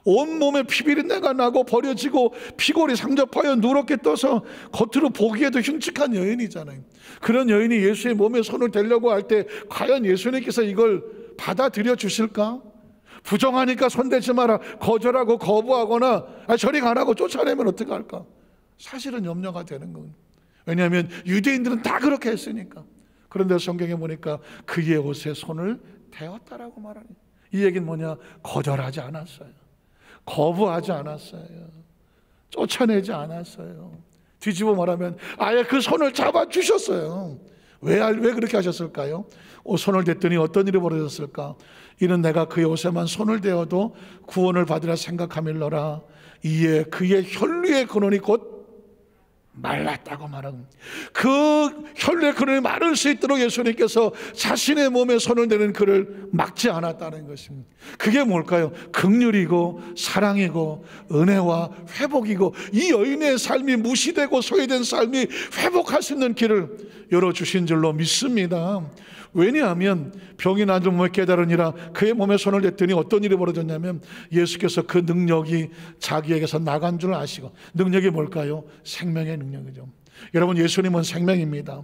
온몸에 피비린내가 나고 버려지고 피골이 상접하여 누렇게 떠서 겉으로 보기에도 흉측한 여인이잖아요. 그런 여인이 예수의 몸에 손을 대려고 할 때 과연 예수님께서 이걸 받아들여 주실까? 부정하니까 손대지 마라, 거절하고 거부하거나 저리 가라고 쫓아내면 어떻게 할까? 사실은 염려가 되는 거예요. 왜냐하면 유대인들은 다 그렇게 했으니까. 그런데 성경에 보니까 그의 옷에 손을 대었다라고 말하니, 이 얘기는 뭐냐? 거절하지 않았어요. 거부하지 않았어요. 쫓아내지 않았어요. 뒤집어 말하면 아예 그 손을 잡아주셨어요. 왜 그렇게 하셨을까요? 손을 댔더니 어떤 일이 벌어졌을까? 이는 내가 그의 옷에만 손을 대어도 구원을 받으라 생각함일러라. 이에 그의 혈류의 근원이 곧 말랐다고 말하고, 그 혈류의 근원이 마를 수 있도록 예수님께서 자신의 몸에 손을 대는 그를 막지 않았다는 것입니다. 그게 뭘까요? 긍휼이고 사랑이고 은혜와 회복이고, 이 여인의 삶이 무시되고 소외된 삶이 회복할 수 있는 길을 열어주신 줄로 믿습니다. 왜냐하면 병이 난 몸에 깨달으니라. 그의 몸에 손을 댔더니 어떤 일이 벌어졌냐면, 예수께서 그 능력이 자기에게서 나간 줄 아시고, 능력이 뭘까요? 생명의 능력이죠. 여러분, 예수님은 생명입니다.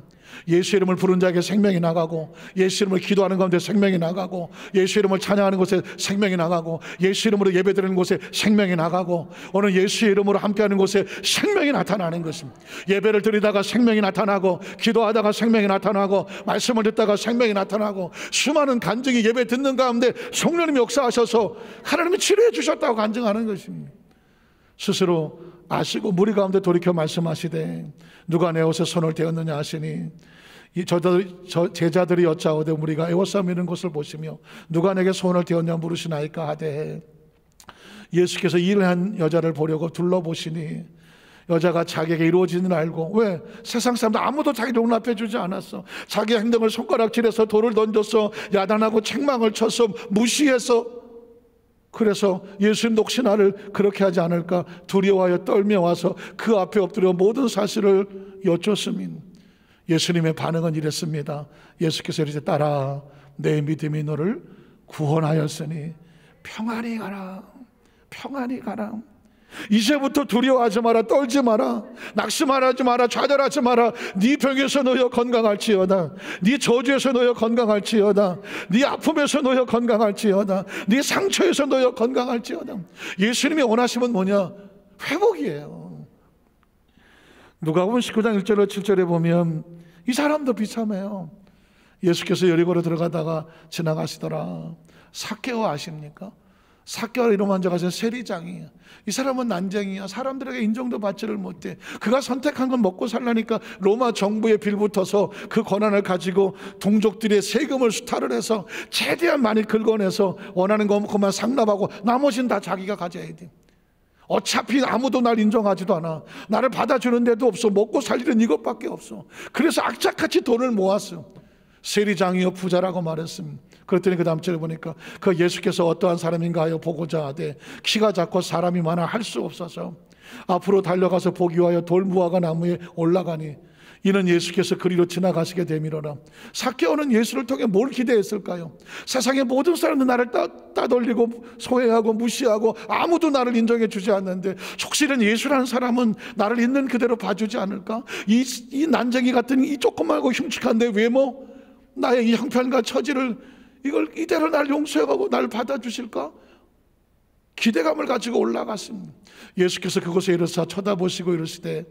예수 이름을 부른 자에게 생명이 나가고, 예수 이름을 기도하는 가운데 생명이 나가고, 예수 이름을 찬양하는 곳에 생명이 나가고, 예수 이름으로 예배드리는 곳에 생명이 나가고, 오늘 예수 이름으로 함께하는 곳에 생명이 나타나는 것입니다. 예배를 드리다가 생명이 나타나고, 기도하다가 생명이 나타나고, 말씀을 듣다가 생명이 나타나고, 수많은 간증이 예배 듣는 가운데 성령님이 역사하셔서 하나님이 치료해 주셨다고 간증하는 것입니다. 스스로 아시고 무리 가운데 돌이켜 말씀하시되, 누가 내 옷에 손을 대었느냐 하시니, 제자들이 여짜오되 우리가 애워싸 미는 것을 보시며 누가 내게 손을 대었냐 물으시나이까 하되, 예수께서 일을 한 여자를 보려고 둘러보시니 여자가 자기에게 이루어지는 줄 알고, 왜? 세상 사람들 아무도 자기 용납해 주지 않았어. 자기 행동을 손가락질해서 돌을 던졌어, 야단하고 책망을 쳤어, 무시해서. 그래서 예수님도 혹시 나를 그렇게 하지 않을까 두려워하여 떨며 와서 그 앞에 엎드려 모든 사실을 여쭙습니다. 예수님의 반응은 이랬습니다. 예수께서 이제 따라 내 믿음이 너를 구원하였으니 평안히 가라. 평안히 가라. 이제부터 두려워하지 마라. 떨지 마라. 낙심하지 마라. 좌절하지 마라. 네 병에서 너여 건강할지어다. 네 저주에서 너여 건강할지어다. 네 아픔에서 너여 건강할지어다. 네 상처에서 너여 건강할지어다. 예수님이 원하시면 뭐냐? 회복이에요. 누가복음 19장 1절로 7절에 보면 이 사람도 비참해요. 예수께서 여리고로 들어가다가 지나가시더라. 삭개오 아십니까? 삭개오를 이름한 자가 세리장이에요. 이 사람은 난쟁이야. 사람들에게 인정도 받지를 못해. 그가 선택한 건 먹고 살라니까 로마 정부에 빌붙어서 그 권한을 가지고 동족들의 세금을 수탈을 해서 최대한 많이 긁어내서 원하는 것만 상납하고 나머지는 다 자기가 가져야 돼. 어차피 아무도 날 인정하지도 않아. 나를 받아주는 데도 없어. 먹고 살 일은 이것밖에 없어. 그래서 악착같이 돈을 모았어. 세리장이여 부자라고 말했습니다. 그랬더니 그 다음 절에 보니까 그 예수께서 어떠한 사람인가 하여 보고자 하되 키가 작고 사람이 많아 할 수 없어서 앞으로 달려가서 보기 위하여 돌무화과 나무에 올라가니, 이는 예수께서 그리로 지나가시게 되미로라. 삭개오는 예수를 통해 뭘 기대했을까요? 세상의 모든 사람들 나를 따돌리고 소외하고 무시하고 아무도 나를 인정해 주지 않는데, 혹시는 예수라는 사람은 나를 있는 그대로 봐주지 않을까? 이 난쟁이 같은 이 조그맣고 흉측한 내 외모, 나의 이 형편과 처지를 이걸 이대로 날 용서하고 날 받아주실까? 기대감을 가지고 올라갔습니다. 예수께서 그곳에 이르사 쳐다보시고 이르시되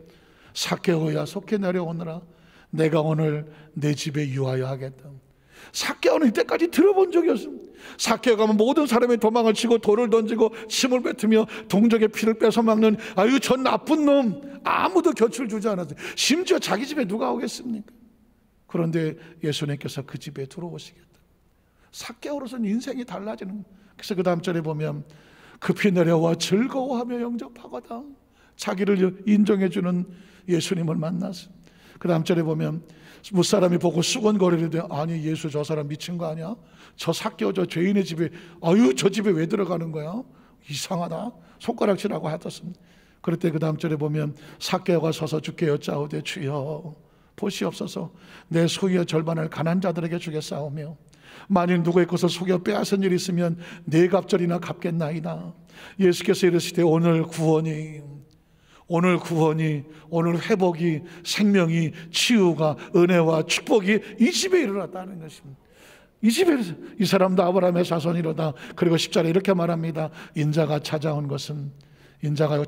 삭개오야 속히 내려오너라. 내가 오늘 내 집에 유하여 하겠다. 삭개오는 이때까지 들어본 적이 없습니다. 삭개오가 모든 사람의 도망을 치고 돌을 던지고 침을 뱉으며 동족의 피를 뺏어먹는 아유 전 나쁜 놈, 아무도 곁을 주지 않았어요. 심지어 자기 집에 누가 오겠습니까? 그런데 예수님께서 그 집에 들어오시겠다. 삭개오로서는 인생이 달라지는. 그래서 그 다음 절에 보면 급히 내려와 즐거워하며 영접하거다. 자기를 인정해주는 예수님을 만났어. 그 다음 절에 보면 무사람이 보고 수건거리는데, 아니 예수 저 사람 미친 거 아니야? 저 삭개오 저 죄인의 집에, 아유 저 집에 왜 들어가는 거야? 이상하다. 손가락질하고 하셨습니다. 그럴 때 그 다음 절에 보면 삭개오가 서서 주께 여짜오되 주여 보시옵소서, 내 소유의 절반을 가난한 자들에게 주겠사오며 만일 누구의 것을 속여 빼앗은 일이 있으면 네 갑절이나 갚겠나이다. 예수께서 이르시되 오늘 구원이, 오늘 회복이, 생명이, 치유가, 은혜와 축복이 이 집에 일어났다는 것입니다. 이 집에, 이 사람도 아브라함의 자손이로다. 그리고 10절에 이렇게 말합니다. 인자가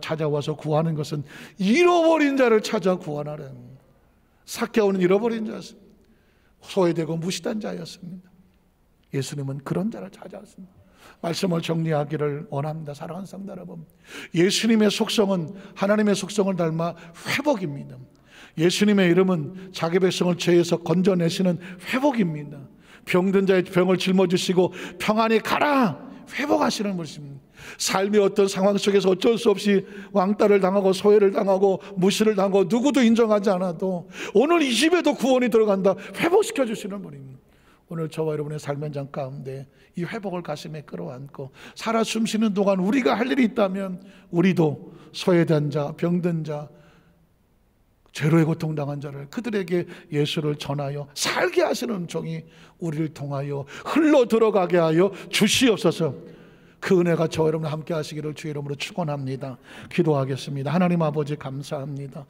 찾아와서 구하는 것은 잃어버린 자를 찾아 구원하는. 삭개오는 잃어버린 자였습니다. 소외되고 무시된 자였습니다. 예수님은 그런 자를 찾아왔습니다. 말씀을 정리하기를 원합니다. 사랑하는 성도 여러분, 예수님의 속성은 하나님의 속성을 닮아 회복입니다. 예수님의 이름은 자기 백성을 죄에서 건져내시는 회복입니다. 병든 자의 병을 짊어지시고 평안히 가라, 회복하시는 것입니다. 삶의 어떤 상황 속에서 어쩔 수 없이 왕따를 당하고 소외를 당하고 무시를 당하고 누구도 인정하지 않아도 오늘 이 집에도 구원이 들어간다, 회복시켜 주시는 분입니다. 오늘 저와 여러분의 삶의 현장 가운데 이 회복을 가슴에 끌어안고 살아 숨쉬는 동안 우리가 할 일이 있다면 우리도 소외된 자, 병든 자, 죄로의 고통당한 자를, 그들에게 예수를 전하여 살게 하시는 종이 우리를 통하여 흘러 들어가게 하여 주시옵소서. 그 은혜가 저와 여러분 함께 하시기를 주의 이름으로 축원합니다. 기도하겠습니다. 하나님 아버지 감사합니다.